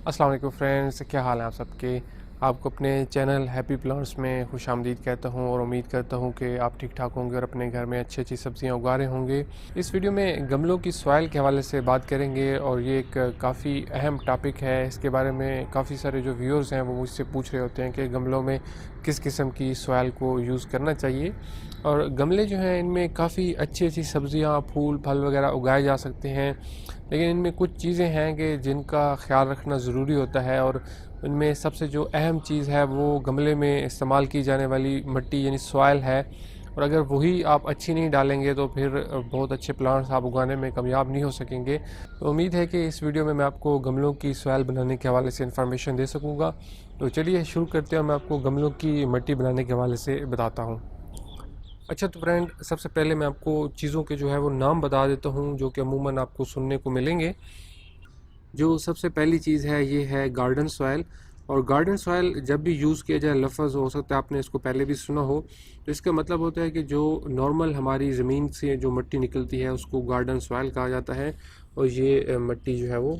अस्सलाम वालेकुम फ्रेंड्स, क्या हाल है आप सबके। आपको अपने चैनल हैप्पी प्लांट्स में खुशामदीद कहता हूं और उम्मीद करता हूं कि आप ठीक ठाक होंगे और अपने घर में अच्छी अच्छी सब्जियां उगा रहे होंगे। इस वीडियो में गमलों की सॉइल के हवाले से बात करेंगे और ये एक काफ़ी अहम टॉपिक है। इसके बारे में काफ़ी सारे जो व्यूअर्स हैं वो मुझसे पूछ रहे होते हैं कि गमलों में किस किस्म की सॉइल को यूज़ करना चाहिए। और गमले जो हैं इनमें काफ़ी अच्छी अच्छी सब्जियां, फूल, फल वगैरह उगाए जा सकते हैं, लेकिन इनमें कुछ चीज़ें हैं कि जिनका ख्याल रखना ज़रूरी होता है। और इनमें सबसे जो अहम चीज़ है वो गमले में इस्तेमाल की जाने वाली मिट्टी यानी सॉइल है। और अगर वही आप अच्छी नहीं डालेंगे तो फिर बहुत अच्छे प्लांट्स आप उगाने में कामयाब नहीं हो सकेंगे। तो उम्मीद है कि इस वीडियो में मैं आपको गमलों की सॉइल बनाने के हवाले से इन्फॉर्मेशन दे सकूँगा। तो चलिए शुरू करते हैं और मैं आपको गमलों की मिट्टी बनाने के हवाले से बताता हूँ। अच्छा, तो फ्रेंड सबसे पहले मैं आपको चीज़ों के जो है वो नाम बता देता हूँ जो कि अमूमन आपको सुनने को मिलेंगे। जो सबसे पहली चीज़ है ये है गार्डन सॉइल। और गार्डन सॉइल जब भी यूज़ किया जाए, लफ्ज़ हो सकता है आपने इसको पहले भी सुना हो, तो इसका मतलब होता है कि जो नॉर्मल हमारी ज़मीन से जो मिट्टी निकलती है उसको गार्डन सॉइल कहा जाता है। और ये मिट्टी जो है वो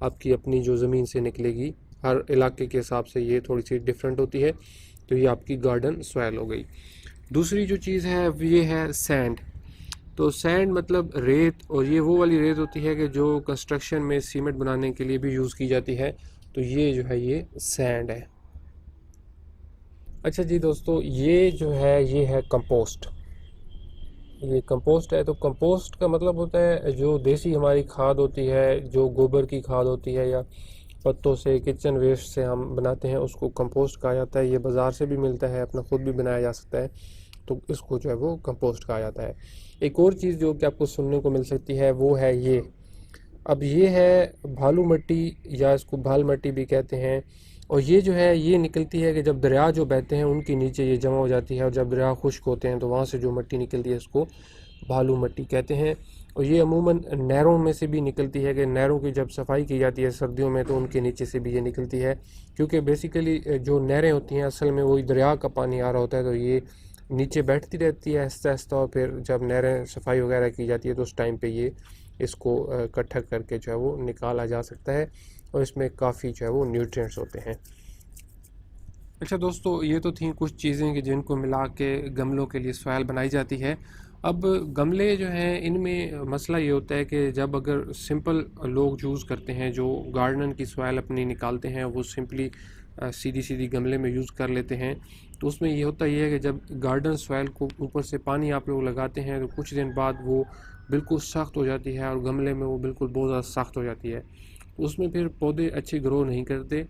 आपकी अपनी जो ज़मीन से निकलेगी, हर इलाके के हिसाब से ये थोड़ी सी डिफरेंट होती है। तो ये आपकी गार्डन सॉइल हो गई। दूसरी जो चीज़ है ये है सैंड। तो सैंड मतलब रेत, और ये वो वाली रेत होती है कि जो कंस्ट्रक्शन में सीमेंट बनाने के लिए भी यूज़ की जाती है। तो ये जो है ये सैंड है। अच्छा जी दोस्तों, ये जो है ये है कंपोस्ट। ये कंपोस्ट है। तो कंपोस्ट का मतलब होता है जो देसी हमारी खाद होती है, जो गोबर की खाद होती है या पत्तों से, किचन वेस्ट से हम बनाते हैं, उसको कंपोस्ट कहा जाता है। ये बाज़ार से भी मिलता है, अपना खुद भी बनाया जा सकता है। तो इसको जो है वो कंपोस्ट कहा जाता है। एक और चीज़ जो कि आपको सुनने को मिल सकती है वो है ये। अब ये है भालू मिट्टी, या इसको भाल मिट्टी भी कहते हैं। और ये जो है ये निकलती है कि जब दरिया जो बहते हैं उनके नीचे ये जमा हो जाती है, और जब दरिया खुश्क होते हैं तो वहाँ से जो मिट्टी निकलती है उसको भालू मिट्टी कहते हैं। और ये अमूमन नहरों में से भी निकलती है कि नहरों की जब सफाई की जाती है सर्दियों में तो उनके नीचे से भी ये निकलती है। क्योंकि बेसिकली जो नहरें होती हैं असल में वही दरिया का पानी आ रहा होता है, तो ये नीचे बैठती रहती है आहिस्ता आहिस्ता। और फिर जब नहरें सफाई वगैरह की जाती है तो उस टाइम पे ये इसको इकट्ठा करके जो है वो निकाला जा सकता है। और इसमें काफ़ी जो है वो न्यूट्रिएंट्स होते हैं। अच्छा दोस्तों, ये तो थी कुछ चीज़ें कि जिनको मिला के गमलों के लिए सॉइल बनाई जाती है। अब गमले जो हैं इनमें मसला ये होता है कि जब अगर सिंपल लोग यूज़ करते हैं, जो गार्डन की सॉइल अपनी निकालते हैं, वो सिंपली सीधी सीधी गमले में यूज़ कर लेते हैं। तो उसमें ये होता ये है कि जब गार्डन सॉइल को ऊपर से पानी आप लोग लगाते हैं तो कुछ दिन बाद वो बिल्कुल सख्त हो जाती है, और गमले में वो बिल्कुल बहुत ज़्यादा सख्त हो जाती है। तो उसमें फिर पौधे अच्छे ग्रो नहीं करते।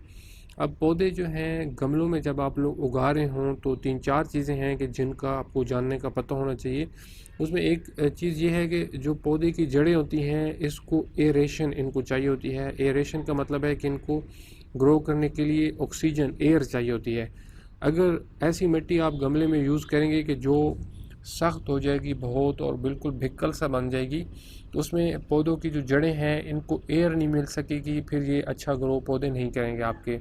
अब पौधे जो हैं गमलों में जब आप लोग उगा रहे हों तो तीन चार चीज़ें हैं कि जिनका आपको जानने का पता होना चाहिए। उसमें एक चीज़ ये है कि जो पौधे की जड़ें होती हैं इसको एरेशन इनको चाहिए होती है। एरेशन का मतलब है कि इनको ग्रो करने के लिए ऑक्सीजन, एयर चाहिए होती है। अगर ऐसी मिट्टी आप गमले में यूज़ करेंगे कि जो सख्त हो जाएगी बहुत और बिल्कुल भिक्कल सा बन जाएगी, तो उसमें पौधों की जो जड़ें हैं इनको एयर नहीं मिल सकेगी, फिर ये अच्छा ग्रो पौधे नहीं करेंगे आपके।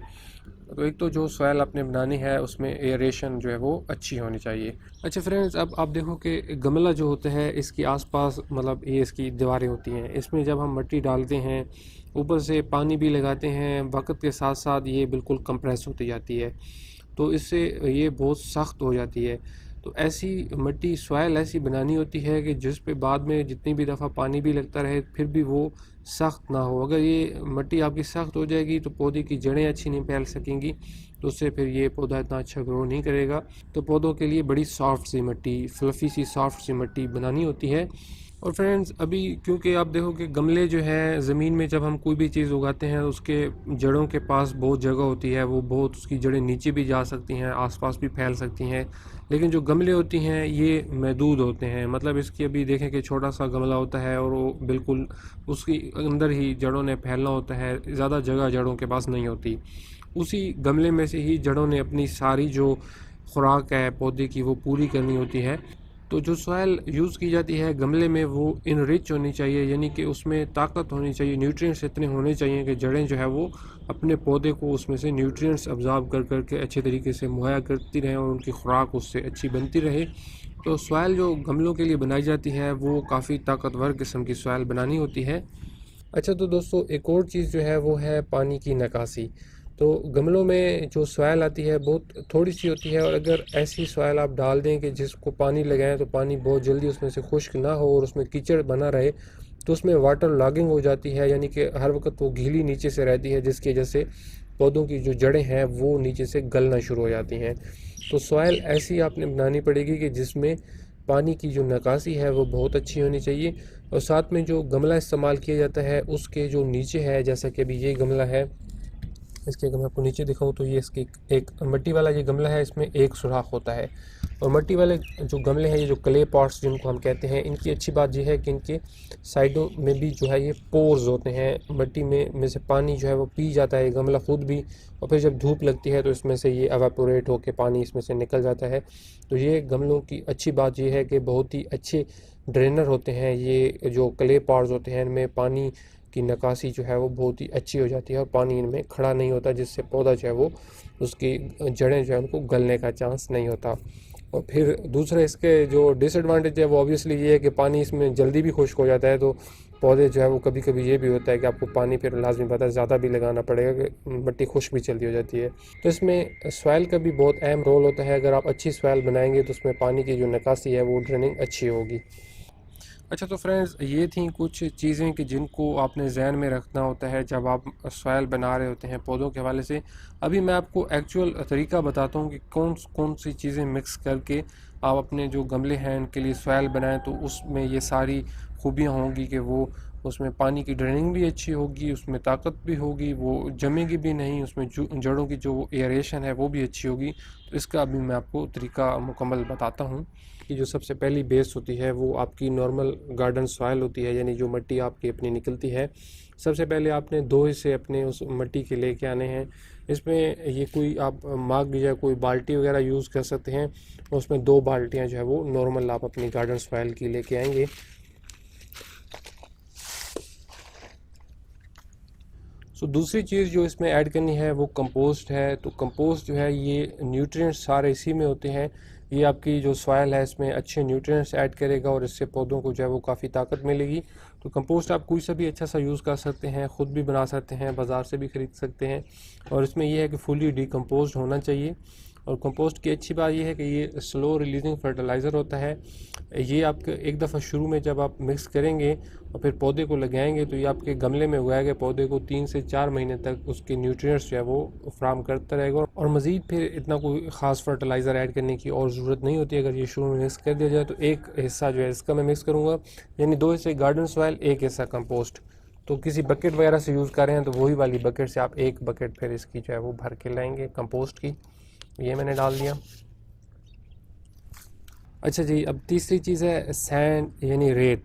तो एक तो जो सॉइल आपने बनानी है उसमें एयरेशन जो है वो अच्छी होनी चाहिए। अच्छा फ्रेंड्स, अब आप देखो कि गमला जो होता है इसके आसपास मतलब ये इसकी दीवारें होती हैं, इसमें जब हम मिट्टी डालते हैं ऊपर से पानी भी लगाते हैं, वक्त के साथ साथ ये बिल्कुल कंप्रेस होती जाती है। तो इससे ये बहुत सख्त हो जाती है। तो ऐसी मिट्टी सॉइल ऐसी बनानी होती है कि जिस पे बाद में जितनी भी दफ़ा पानी भी लगता रहे फिर भी वो सख्त ना हो। अगर ये मिट्टी आपकी सख्त हो जाएगी तो पौधे की जड़ें अच्छी नहीं फैल सकेंगी, तो उससे फिर ये पौधा इतना अच्छा ग्रो नहीं करेगा। तो पौधों के लिए बड़ी सॉफ्ट सी मिट्टी, फ्लफ़ी सी सॉफ्ट सी मिट्टी बनानी होती है। और फ्रेंड्स अभी क्योंकि आप देखो कि गमले जो हैं ज़मीन में जब हम कोई भी चीज़ उगाते हैं उसके जड़ों के पास बहुत जगह होती है, वो बहुत उसकी जड़ें नीचे भी जा सकती हैं, आसपास भी फैल सकती हैं। लेकिन जो गमले होती हैं ये महदूद होते हैं, मतलब इसकी अभी देखें कि छोटा सा गमला होता है और वो बिल्कुल उसकी अंदर ही जड़ों ने फैलना होता है, ज़्यादा जगह जड़ों के पास नहीं होती। उसी गमले में से ही जड़ों ने अपनी सारी जो खुराक है पौधे की वो पूरी करनी होती है। तो जो सॉइल यूज़ की जाती है गमले में वो इनरिच होनी चाहिए, यानी कि उसमें ताकत होनी चाहिए, न्यूट्रिएंट्स इतने होने चाहिए कि जड़ें जो है वो अपने पौधे को उसमें से न्यूट्रिएंट्स अब्जॉर्ब कर करके अच्छे तरीके से मुहैया करती रहें और उनकी खुराक उससे अच्छी बनती रहे। तो सॉइल जो गमलों के लिए बनाई जाती है वो काफ़ी ताकतवर किस्म की सॉइल बनानी होती है। अच्छा तो दोस्तों एक और चीज़ जो है वो है पानी की निकासी। तो गमलों में जो सॉइल आती है बहुत थोड़ी सी होती है, और अगर ऐसी सॉइल आप डाल दें कि जिसको पानी लगाएं तो पानी बहुत जल्दी उसमें से खुश्क ना हो और उसमें कीचड़ बना रहे, तो उसमें वाटर लॉगिंग हो जाती है, यानी कि हर वक्त वो गीली नीचे से रहती है, जिसकी वजह से पौधों की जो जड़ें हैं वो नीचे से गलना शुरू हो जाती हैं। तो सॉइल ऐसी आपने बनानी पड़ेगी कि जिसमें पानी की जो निकासी है वो बहुत अच्छी होनी चाहिए। और साथ में जो गमला इस्तेमाल किया जाता है उसके जो नीचे है, जैसा कि अभी ये गमला है, इसके अगर मैं आपको नीचे दिखाऊं तो ये इसके एक मिट्टी वाला ये गमला है, इसमें एक सुराख होता है। और मिट्टी वाले जो गमले हैं, ये जो क्ले पॉट्स जिनको हम कहते हैं, इनकी अच्छी बात ये है कि इनके साइडों में भी जो है ये पोर्स होते हैं, मिट्टी में से पानी जो है वो पी जाता है गमला खुद भी, और फिर जब धूप लगती है तो इसमें से ये एवापोरेट होकर पानी इसमें से निकल जाता है। तो ये गमलों की अच्छी बात ये है कि बहुत ही अच्छे ड्रेनर होते हैं। ये जो क्ले पॉट्स होते हैं इनमें पानी की निकासी जो है वो बहुत ही अच्छी हो जाती है, और पानी इनमें खड़ा नहीं होता, जिससे पौधा जो है वो उसकी जड़ें जो है उनको गलने का चांस नहीं होता। और फिर दूसरा इसके जो डिसएडवांटेज है वो ऑब्वियसली ये है कि पानी इसमें जल्दी भी खुश्क हो जाता है, तो पौधे जो है वो कभी कभी ये भी होता है कि आपको पानी फिर लाजमी पता है ज़्यादा भी लगाना पड़ेगा कि मिट्टी खुश्क भी जल्दी हो जाती है। तो इसमें सॉइल का भी बहुत अहम रोल होता है। अगर आप अच्छी सॉइल बनाएंगे तो उसमें पानी की जो निकासी है वो ड्रेनिंग अच्छी होगी। अच्छा तो फ्रेंड्स ये थी कुछ चीज़ें कि जिनको आपने जहन में रखना होता है जब आप सॉइल बना रहे होते हैं पौधों के हवाले से। अभी मैं आपको एक्चुअल तरीका बताता हूँ कि कौन कौन सी चीज़ें मिक्स करके आप अपने जो गमले हैं उनके लिए सॉइल बनाएं, तो उसमें ये सारी खूबियाँ होंगी कि वो उसमें पानी की ड्रेनिंग भी अच्छी होगी, उसमें ताकत भी होगी, वो जमेगी भी नहीं, उसमें जड़ों की जो एयरेशन है वो भी अच्छी होगी। तो इसका अभी मैं आपको तरीका मुकम्मल बताता हूँ कि जो सबसे पहली बेस होती है वो आपकी नॉर्मल गार्डन सॉइल होती है, यानी जो मिट्टी आपकी अपनी निकलती है। सबसे पहले आपने 2 हिस्से अपने उस मिट्टी के लेके आने हैं। इसमें ये कोई आप मग या कोई बाल्टी वगैरह यूज़ कर सकते हैं। उसमें 2 बाल्टियाँ जो है वो नॉर्मल आप अपनी गार्डन सॉइल की लेके आएंगे। दूसरी चीज़ जो इसमें ऐड करनी है वो कंपोस्ट है। तो कंपोस्ट जो है ये न्यूट्रिएंट्स सारे इसी में होते हैं। ये आपकी जो सॉइल है इसमें अच्छे न्यूट्रिएंट्स ऐड करेगा और इससे पौधों को जो है वो काफ़ी ताकत मिलेगी। तो कंपोस्ट आप कोई सा भी अच्छा सा यूज़ कर सकते हैं, ख़ुद भी बना सकते हैं, बाज़ार से भी ख़रीद सकते हैं। और इसमें यह है कि फुली डिकम्पोज होना चाहिए। और कंपोस्ट की अच्छी बात यह है कि ये स्लो रिलीजिंग फर्टिलाइज़र होता है। ये आपके एक दफ़ा शुरू में जब आप मिक्स करेंगे और फिर पौधे को लगाएंगे तो ये आपके गमले में उगाए गए पौधे को 3 से 4 महीने तक उसके न्यूट्रिएंट्स जो है वो फ्राहम करता रहेगा। और मज़ीद फिर इतना कोई ख़ास फर्टिलाइज़र ऐड करने की और ज़रूरत नहीं होती। अगर ये शुरू में मिक्स कर दिया जाए तो एक हिस्सा जो है इसका मैं मिक्स करूँगा, यानी 2 हिस्से गार्डन सॉइल, एक हिस्सा कंपोस्ट। तो किसी बकेट वगैरह से यूज़ कर रहे हैं तो वही वाली बकेट से आप एक बकेट फिर इसकी जो है वो भर के लाएंगे कंपोस्ट की। ये मैंने डाल दिया। अच्छा जी, अब तीसरी चीज़ है सैंड यानी रेत।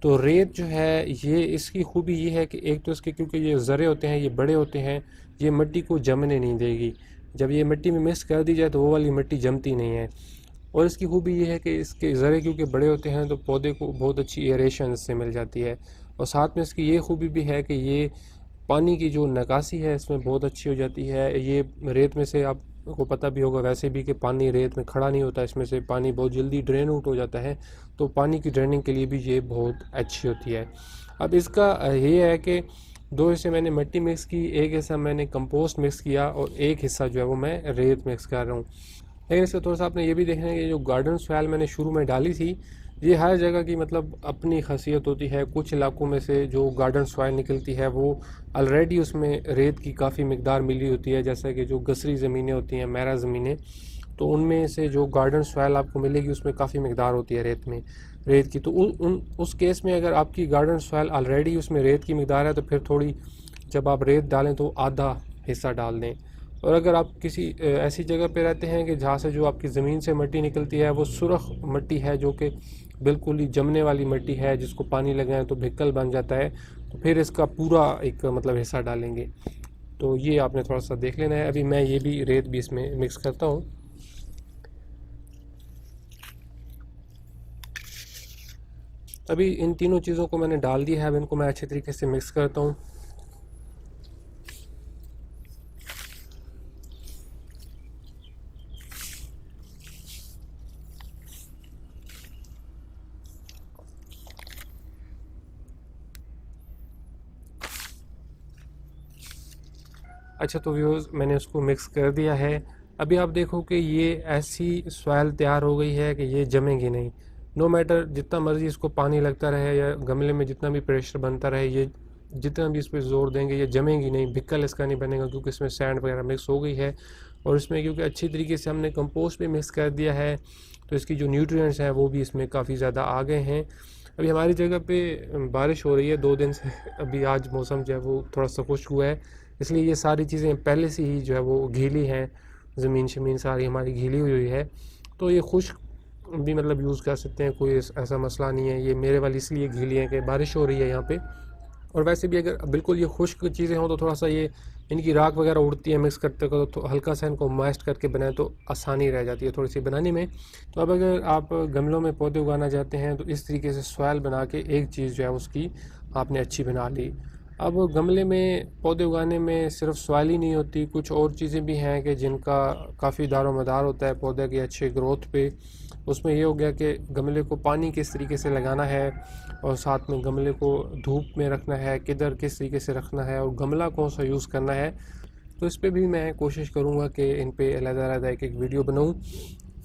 तो रेत जो है ये इसकी खूबी ये है कि एक तो इसके क्योंकि ये ज़रे होते हैं, ये बड़े होते हैं, ये मिट्टी को जमने नहीं देगी। जब ये मिट्टी में मिक्स कर दी जाए तो वो वाली मिट्टी जमती नहीं है। और इसकी खूबी ये है कि इसके ज़रे क्योंकि बड़े होते हैं तो पौधे को बहुत अच्छी एयरेशन इससे मिल जाती है। और साथ में इसकी ये खूबी भी है कि ये पानी की जो निकासी है इसमें बहुत अच्छी हो जाती है। ये रेत में से आपको पता भी होगा वैसे भी कि पानी रेत में खड़ा नहीं होता, इसमें से पानी बहुत जल्दी ड्रेन आउट हो जाता है। तो पानी की ड्रेनिंग के लिए भी ये बहुत अच्छी होती है। अब इसका ये है कि 2 हिस्से मैंने मिट्टी मिक्स की, एक हिस्सा मैंने कंपोस्ट मिक्स किया और एक हिस्सा जो है वो मैं रेत मिक्स कर रहा हूँ। लेकिन इससे थोड़ा सा आपने ये भी देखना है कि जो गार्डन सॉइल मैंने शुरू में डाली थी, ये हर जगह की मतलब अपनी खासियत होती है। कुछ इलाकों में से जो गार्डन सॉइल निकलती है वो ऑलरेडी उसमें रेत की काफ़ी मिकदार मिली होती है, जैसे कि जो गसरी ज़मीनें होती हैं, मैरा ज़मीनें, तो उनमें से जो गार्डन सॉइल आपको मिलेगी उसमें काफ़ी मिकदार होती है रेत की। तो उस केस में अगर आपकी गार्डन सॉइल ऑलरेडी उसमें रेत की मिकदार है तो फिर थोड़ी जब आप रेत डालें तो आधा हिस्सा डाल दें। और अगर आप किसी ऐसी जगह पे रहते हैं कि जहाँ से जो आपकी ज़मीन से मिट्टी निकलती है वो सुरख मिट्टी है, जो कि बिल्कुल ही जमने वाली मिट्टी है, जिसको पानी लगाएं तो भिक्कल बन जाता है, तो फिर इसका पूरा एक मतलब हिस्सा डालेंगे। तो ये आपने थोड़ा सा देख लेना है। अभी मैं ये भी रेत भी इसमें मिक्स करता हूँ। अभी इन तीनों चीज़ों को मैंने डाल दिया है, अब इनको मैं अच्छे तरीके से मिक्स करता हूँ। अच्छा तो व्यूअर्स मैंने उसको मिक्स कर दिया है। अभी आप देखो कि ये ऐसी सॉइल तैयार हो गई है कि ये जमेगी नहीं। नो मैटर जितना मर्ज़ी इसको पानी लगता रहे या गमले में जितना भी प्रेशर बनता रहे, ये जितना भी इस पर ज़ोर देंगे ये जमेगी नहीं, भिक्कल इसका नहीं बनेगा, क्योंकि इसमें सैंड वगैरह मिक्स हो गई है। और इसमें क्योंकि अच्छी तरीके से हमने कंपोस्ट भी मिक्स कर दिया है, तो इसकी जो न्यूट्रिएंट्स हैं वो भी इसमें काफ़ी ज़्यादा आ गए हैं। अभी हमारी जगह पे बारिश हो रही है 2 दिन से। अभी आज मौसम जो है वो थोड़ा सा खुश्क हुआ है, इसलिए ये सारी चीज़ें पहले से ही जो है वो गीली हैं, ज़मीन शमीन सारी हमारी गीली हुई है। तो ये खुश्क भी मतलब यूज़ कर सकते हैं, कोई ऐसा मसला नहीं है। ये मेरे वाली इसलिए गीली है कि बारिश हो रही है यहाँ पे। और वैसे भी अगर बिल्कुल ये खुश्क चीज़ें हों तो थोड़ा सा ये इनकी राख वगैरह उड़ती है मिक्स करते को, तो हल्का सा इनको मॉइस्ट करके बनाएं तो आसानी रह जाती है थोड़ी सी बनाने में। तो अब अगर आप गमलों में पौधे उगाना चाहते हैं तो इस तरीके से सॉइल बना के एक चीज़ जो है उसकी आपने अच्छी बना ली। अब गमले में पौधे उगाने में सिर्फ सॉइल ही नहीं होती, कुछ और चीज़ें भी हैं कि जिनका काफ़ी दारोमदार होता है पौधे के अच्छे ग्रोथ पे। उसमें ये हो गया कि गमले को पानी किस तरीके से लगाना है, और साथ में गमले को धूप में रखना है, किधर किस तरीके से रखना है, और गमला कौन सा यूज़ करना है। तो इस पे भी मैं कोशिश करूँगा कि इन पे अलग-अलग एक वीडियो बनाऊँ।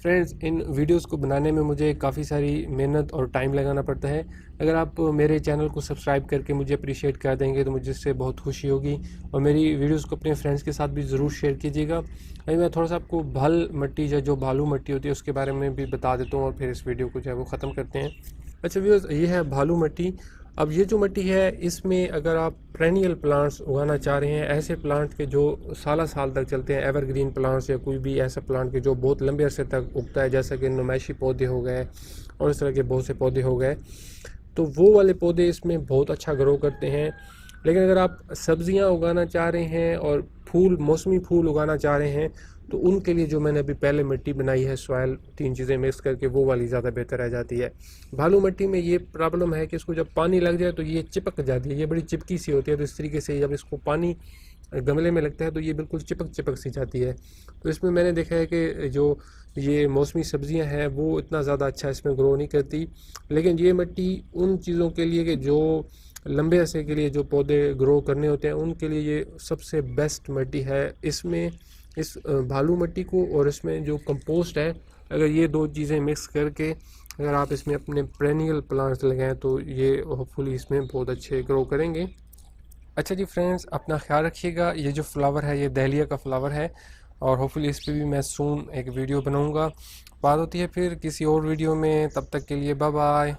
फ्रेंड्स, इन वीडियोस को बनाने में मुझे काफ़ी सारी मेहनत और टाइम लगाना पड़ता है। अगर आप मेरे चैनल को सब्सक्राइब करके मुझे अप्रिशिएट कर देंगे तो मुझे इससे बहुत खुशी होगी, और मेरी वीडियोस को अपने फ्रेंड्स के साथ भी ज़रूर शेयर कीजिएगा। अभी मैं थोड़ा सा आपको भल मिट्टी जो भालू मिट्टी होती है उसके बारे में भी बता देता हूँ, और फिर इस वीडियो को जो है वो ख़त्म करते हैं। अच्छा व्यूअर्स, ये है भालू मिट्टी। अब ये जो मिट्टी है इसमें अगर आप पेरेनियल प्लांट्स उगाना चाह रहे हैं, ऐसे प्लांट के जो साल तक चलते हैं, एवरग्रीन प्लांट्स, या कोई भी ऐसा प्लांट के जो बहुत लंबे अरसे तक उगता है, जैसा कि नुमाइशी पौधे हो गए और इस तरह के बहुत से पौधे हो गए, तो वो वाले पौधे इसमें बहुत अच्छा ग्रो करते हैं। लेकिन अगर आप सब्जियां उगाना चाह रहे हैं और फूल, मौसमी फूल उगाना चाह रहे हैं, तो उनके लिए जो मैंने अभी पहले मिट्टी बनाई है सॉइल 3 चीज़ें मिक्स करके, वो वाली ज़्यादा बेहतर रह जाती है। भालू मिट्टी में ये प्रॉब्लम है कि इसको जब पानी लग जाए तो ये चिपक जाती है, ये बड़ी चिपकी सी होती है। तो इस तरीके से जब इसको पानी गमले में लगता है तो ये बिल्कुल चिपक सी जाती है। तो इसमें मैंने देखा है कि जो ये मौसमी सब्जियां हैं वो इतना ज़्यादा अच्छा इसमें ग्रो नहीं करती। लेकिन ये मिट्टी उन चीज़ों के लिए कि जो लंबे अरसे के लिए जो पौधे ग्रो करने होते हैं उनके लिए ये सबसे बेस्ट मिट्टी है। इसमें इस भालू मिट्टी को और इसमें जो कंपोस्ट है, अगर ये 2 चीज़ें मिक्स करके अगर आप इसमें अपने पेरेनियल प्लांट्स लगाएं तो ये होपफुली इसमें बहुत अच्छे ग्रो करेंगे। अच्छा जी फ्रेंड्स, अपना ख्याल रखिएगा। ये जो फ्लावर है ये दहलिया का फ्लावर है, और होपफुली इस पर भी मैं सून एक वीडियो बनाऊंगा। बात होती है फिर किसी और वीडियो में, तब तक के लिए बाय बाय।